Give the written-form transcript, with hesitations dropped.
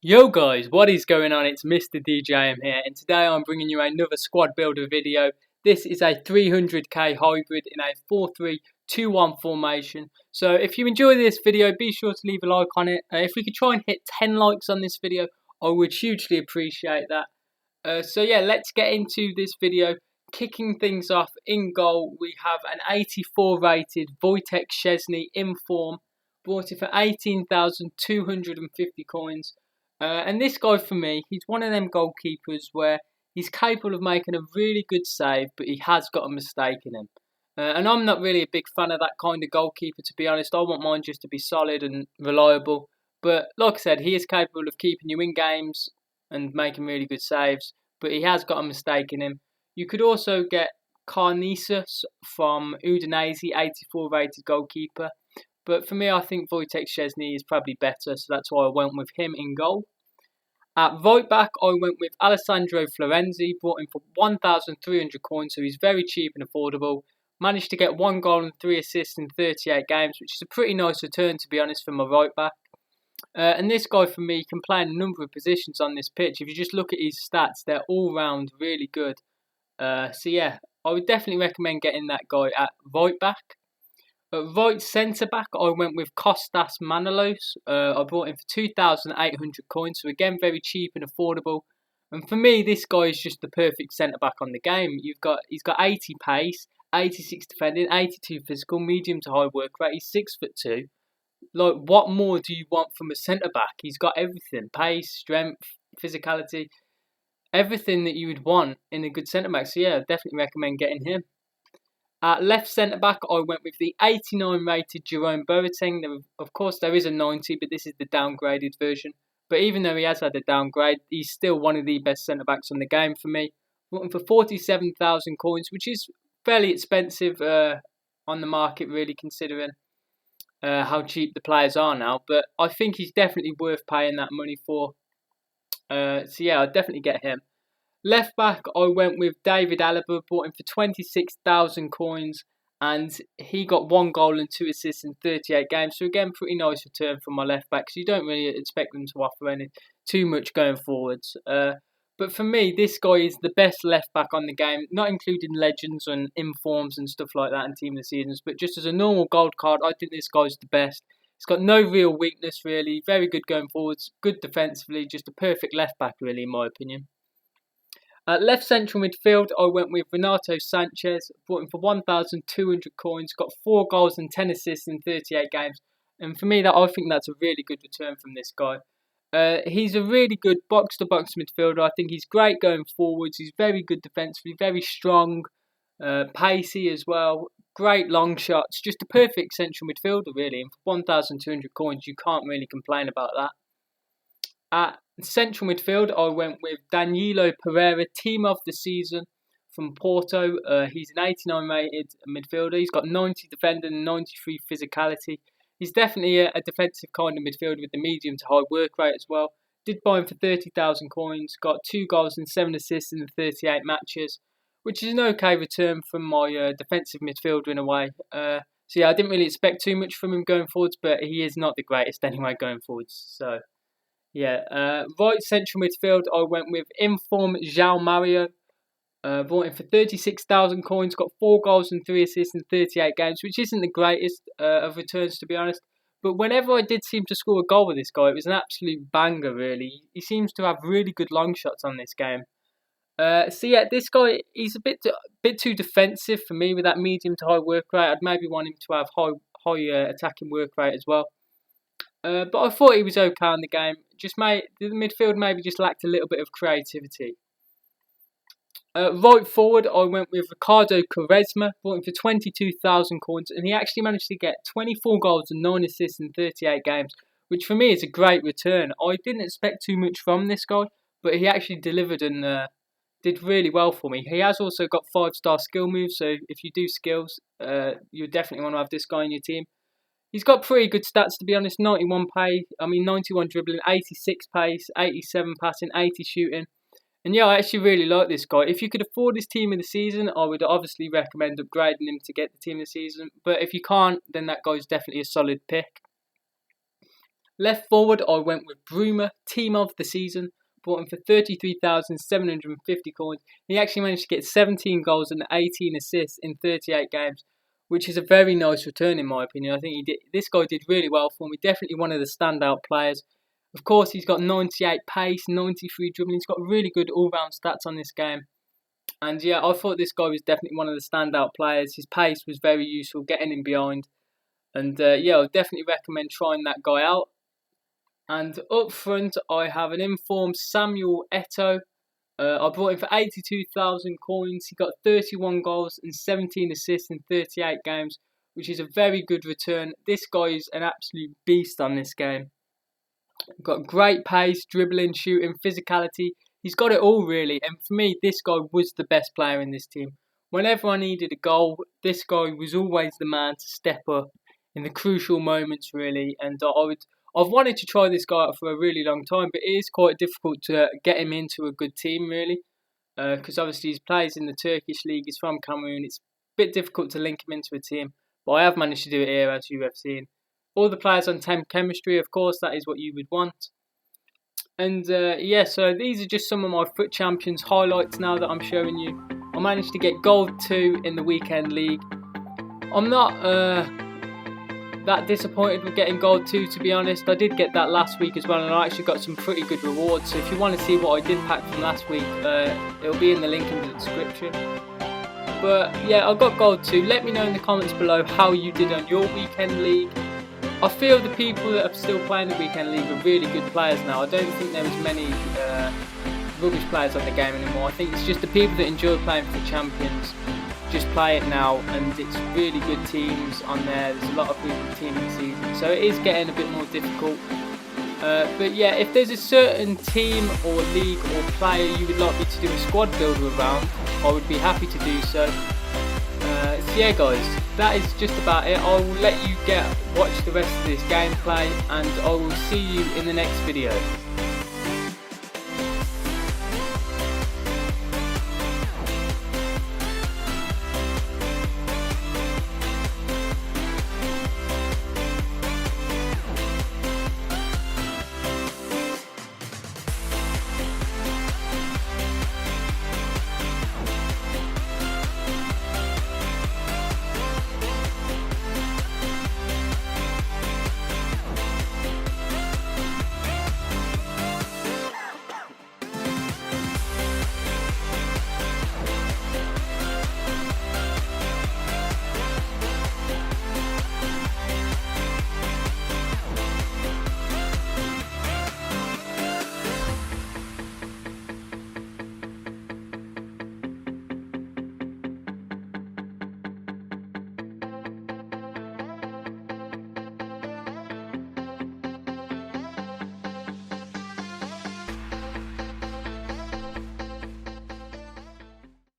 Yo guys, what is going on? It's Mr. DJM here, and today I'm bringing you another squad builder video. This is a 300k hybrid in a 4-3-2-1 formation. So if you enjoy this video, be sure to leave a like on it. If we could try and hit 10 likes on this video, I would hugely appreciate that. So yeah, let's get into this video. Kicking things off in goal, we have an 84 rated Wojtek Szczesny in form, bought it for 18,250 coins. And this guy, for me, he's one of them goalkeepers where he's capable of making a really good save, but he has got a mistake in him. And I'm not really a big fan of that kind of goalkeeper, to be honest. I want mine just to be solid and reliable. But like I said, he is capable of keeping you in games and making really good saves, but he has got a mistake in him. You could also get Carnisus from Udinese, 84 rated goalkeeper. But for me, I think Wojtek Szczesny is probably better, so that's why I went with him in goal. At right back, I went with Alessandro Florenzi, brought him for 1,300 coins, so he's very cheap and affordable. Managed to get 1 goal and 3 assists in 38 games, which is a pretty nice return, to be honest, for my right back. And this guy, for me, can play in a number of positions on this pitch. If you just look at his stats, they're all round really good. So yeah, I would definitely recommend getting that guy at right back. At right centre back, I went with Kostas Manolos. I bought him for 2,800 coins, so again, very cheap and affordable. And for me, this guy is just the perfect centre back on the game. He's got 80 pace, 86 defending, 82 physical, medium to high work rate. He's 6'2". Like, what more do you want from a centre back? He's got everything: pace, strength, physicality, everything that you would want in a good centre back. So yeah, definitely recommend getting him. At left centre back, I went with the 89 rated Jerome Boateng. Of course, there is a 90, but this is the downgraded version. But even though he has had a downgrade, he's still one of the best centre backs on the game for me. Bought him for 47,000 coins, which is fairly expensive on the market, really, considering how cheap the players are now. But I think he's definitely worth paying that money for. So yeah, I'd definitely get him. Left back, I went with David Alaba, bought him for 26,000 coins, and he got 1 goal and 2 assists in 38 games. So again, pretty nice return from my left back, because you don't really expect them to offer too much going forwards. But for me, this guy is the best left back on the game, not including legends and informs and stuff like that in Team of the Seasons, but just as a normal gold card, I think this guy's the best. He's got no real weakness, really. Very good going forwards, good defensively, just a perfect left back, really, in my opinion. At left central midfield, I went with Renato Sanchez, bought him for 1,200 coins, got 4 goals and 10 assists in 38 games. And for me, I think that's a really good return from this guy. He's a really good box-to-box midfielder. I think he's great going forwards. He's very good defensively, very strong, pacey as well. Great long shots. Just a perfect central midfielder, really. And for 1,200 coins, you can't really complain about that. At central midfield, I went with Danilo Pereira, team of the season from Porto. He's an 89 rated midfielder. He's got 90 defending and 93 physicality. He's definitely a defensive kind of midfielder with the medium to high work rate as well. Did buy him for 30,000 coins. Got 2 goals and 7 assists in the 38 matches, which is an okay return from my defensive midfielder in a way. So yeah, I didn't really expect too much from him going forwards, but he is not the greatest anyway going forwards. So yeah, right central midfield, I went with Inform João Mario. Bought him for 36,000 coins, got 4 goals and 3 assists in 38 games, which isn't the greatest of returns, to be honest. But whenever I did seem to score a goal with this guy, it was an absolute banger, really. He seems to have really good long shots on this game. So yeah, this guy, he's a bit too defensive for me with that medium to high work rate. I'd maybe want him to have high attacking work rate as well. But I thought he was okay on the game. The midfield maybe just lacked a little bit of creativity. Right forward, I went with Ricardo Quaresma, bought him for 22,000 coins, and he actually managed to get 24 goals and 9 assists in 38 games, which for me is a great return. I didn't expect too much from this guy, but he actually delivered and did really well for me. He has also got 5-star skill moves, so if you do skills, you definitely want to have this guy in your team. He's got pretty good stats, to be honest. 91 dribbling, 86 pace, 87 passing, 80 shooting. And yeah, I actually really like this guy. If you could afford this team of the season, I would obviously recommend upgrading him to get the team of the season. But if you can't, then that guy's definitely a solid pick. Left forward, I went with Bruma, team of the season. Bought him for 33,750 coins. He actually managed to get 17 goals and 18 assists in 38 games, which is a very nice return in my opinion. I think this guy did really well for me. Definitely one of the standout players. Of course, he's got 98 pace, 93 dribbling. He's got really good all-round stats on this game. And yeah, I thought this guy was definitely one of the standout players. His pace was very useful, getting in behind. And yeah, I would definitely recommend trying that guy out. And up front, I have an informed Samuel Eto'o. I bought him for 82,000 coins. He got 31 goals and 17 assists in 38 games, which is a very good return. This guy is an absolute beast on this game. Got great pace, dribbling, shooting, physicality. He's got it all really. And for me, this guy was the best player in this team. Whenever I needed a goal, this guy was always the man to step up in the crucial moments really. And I've wanted to try this guy out for a really long time, but it is quite difficult to get him into a good team, really. Because obviously he plays in the Turkish league, he's from Cameroon. It's a bit difficult to link him into a team, but I have managed to do it here, as you have seen. All the players on 10 chemistry, of course, that is what you would want. And yeah, so these are just some of my FUT Champions highlights now that I'm showing you. I managed to get gold 2 in the weekend league. I'm not that disappointed with getting gold 2, to be honest. I did get that last week as well, and I actually got some pretty good rewards. So if you want to see what I did pack from last week, it'll be in the link in the description. But yeah, I got gold 2. Let me know in the comments below how you did on your weekend league. I feel the people that are still playing the weekend league are really good players now. I don't think there is many rubbish players on the game anymore. I think it's just the people that enjoy playing for champions just play it now, and it's really good teams on there. There's a lot of good teams in the season, so it is getting a bit more difficult. But yeah, if there's a certain team or league or player you would like me to do a squad builder around, I would be happy to do so. So yeah guys, that is just about it. I will let you watch the rest of this gameplay, and I will see you in the next video.